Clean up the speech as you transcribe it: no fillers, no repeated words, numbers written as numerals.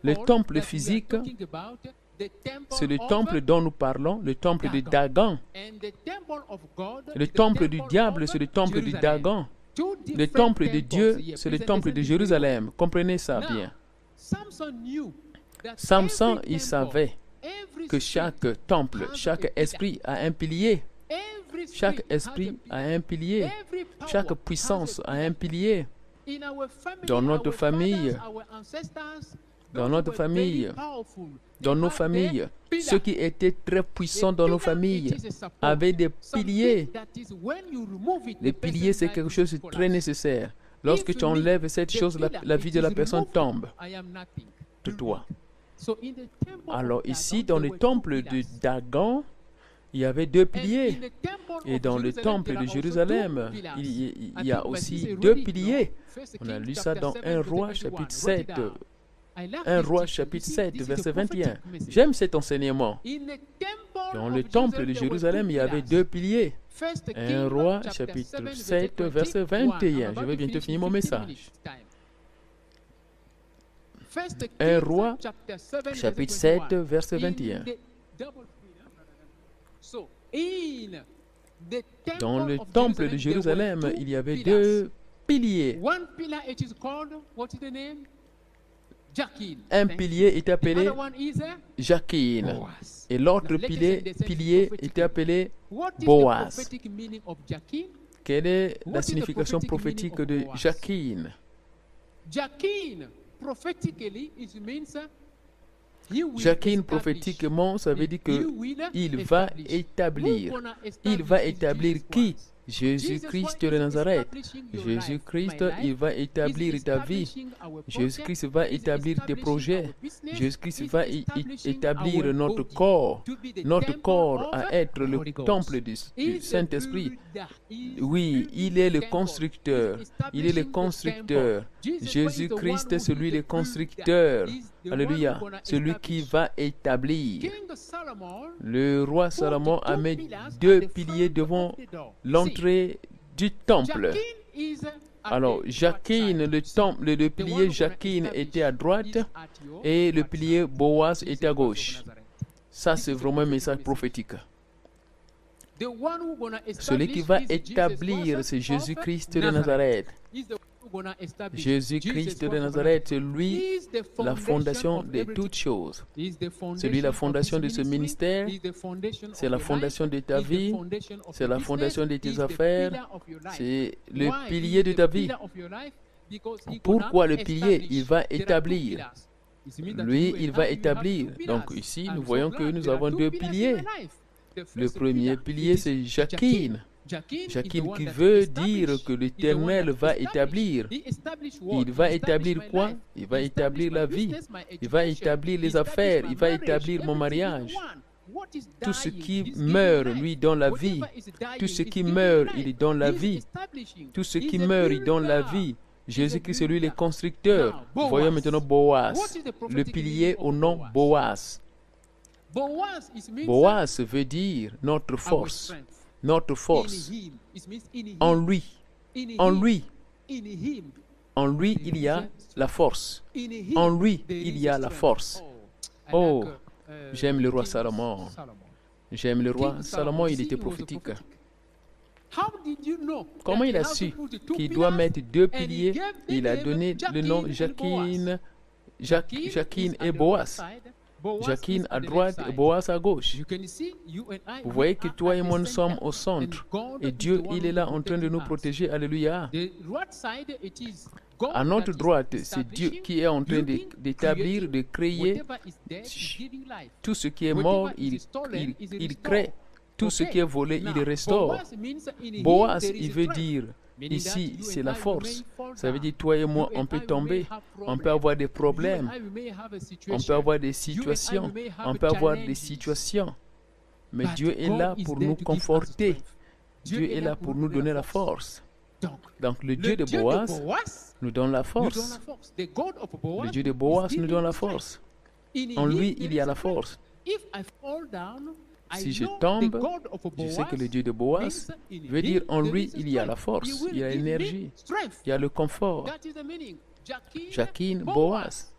Le temple physique, c'est le temple dont nous parlons, le temple de Dagon. Le temple du diable, c'est le temple de Dagon. Le temple de Dieu, c'est le temple de Jérusalem. Comprenez ça bien. Samson, il savait que chaque temple, chaque esprit a un pilier. Chaque esprit a un pilier. Chaque puissance a un pilier. Dans notre famille, dans nos familles, ceux qui étaient très puissants dans nos familles avaient des piliers. Les piliers, c'est quelque chose de très nécessaire. Lorsque tu enlèves cette chose, la vie de la personne tombe de toi. Alors ici, dans le temple de Dagon, il y avait deux piliers. Et dans le temple de Jérusalem, il y a aussi deux piliers. On a lu ça dans 1 Roi chapitre 7. 1 Roi chapitre 7, verset 21. J'aime cet enseignement. Dans le temple de Jérusalem, il y avait deux piliers. 1 Roi chapitre 7, verset 21. Je vais bientôt finir mon message. 1 Roi chapitre 7, verset 21. Dans le temple de Jérusalem, il y avait deux piliers. Un pilier est appelé Jakin et l'autre pilier est appelé Boaz. Quelle est la signification prophétique de Jakin? Jakin, prophétiquement, ça veut dire qu'il va établir. Il va établir qui? Jésus-Christ de Nazareth. Jésus-Christ, il va établir ta vie. Jésus-Christ va établir tes projets. Jésus-Christ va établir notre corps à être le temple du Saint-Esprit. Oui, il est le constructeur. Il est le constructeur. Jésus-Christ, c'est lui le constructeur. Alléluia. Celui qui va établir. Le roi Salomon a mis deux piliers devant l'entrée du temple. Alors, Jakin, le pilier Jakin était à droite et le pilier Boaz était à gauche. Ça, c'est vraiment un message prophétique. Celui qui va établir, c'est Jésus-Christ de Nazareth. Jésus-Christ de Nazareth, c'est lui la fondation de toutes choses. C'est lui la fondation de ce ministère. C'est la fondation de ta vie. C'est la fondation de tes affaires. C'est le pilier de ta vie. Pourquoi le pilier? Il va établir. Lui, il va établir. Donc ici, nous voyons que nous avons deux piliers. Le premier pilier, c'est Jakin. Jakin qui veut dire que l'Éternel va établir. Il va établir quoi? Il va établir la vie. Il va établir les affaires. Il va établir mon mariage. Tout ce qui meurt, lui, donne la vie. Tout ce qui meurt, il donne la vie. Tout ce qui meurt, il donne la vie. Jésus-Christ, c'est lui le constructeur. Voyons maintenant Boaz, le pilier au nom Boaz. Boaz veut dire notre force. Notre force. En lui. En lui. En lui, il y a la force. En lui, il y a la force. Oh, j'aime le roi Salomon. J'aime le roi Salomon, il était prophétique. Comment il a su qu'il doit mettre deux piliers? Il a donné le nom Jakin et Boaz. Jakin à droite et Boaz à gauche. Vous voyez que toi et moi nous sommes au centre. Et Dieu, il est là en train de nous protéger. Alléluia. À notre droite, c'est Dieu qui est en train d'établir, de créer. Tout ce qui est mort, il crée. Tout ce qui est volé, il restaure. Boaz, il veut dire, ici, c'est la force. Ça veut dire, toi et moi, on peut tomber. On peut avoir des problèmes. On peut avoir des situations. On peut avoir des situations. Mais Dieu est là pour nous conforter. Dieu est là pour nous donner la force. Donc, le Dieu de Boaz nous donne la force. Le Dieu de Boaz nous donne la force. En lui, il y a la force. Si je tombe, je sais que le Dieu de Boaz veut dire en lui, il y a la force, il y a l'énergie, il y a le confort. Jacqueline, Boaz.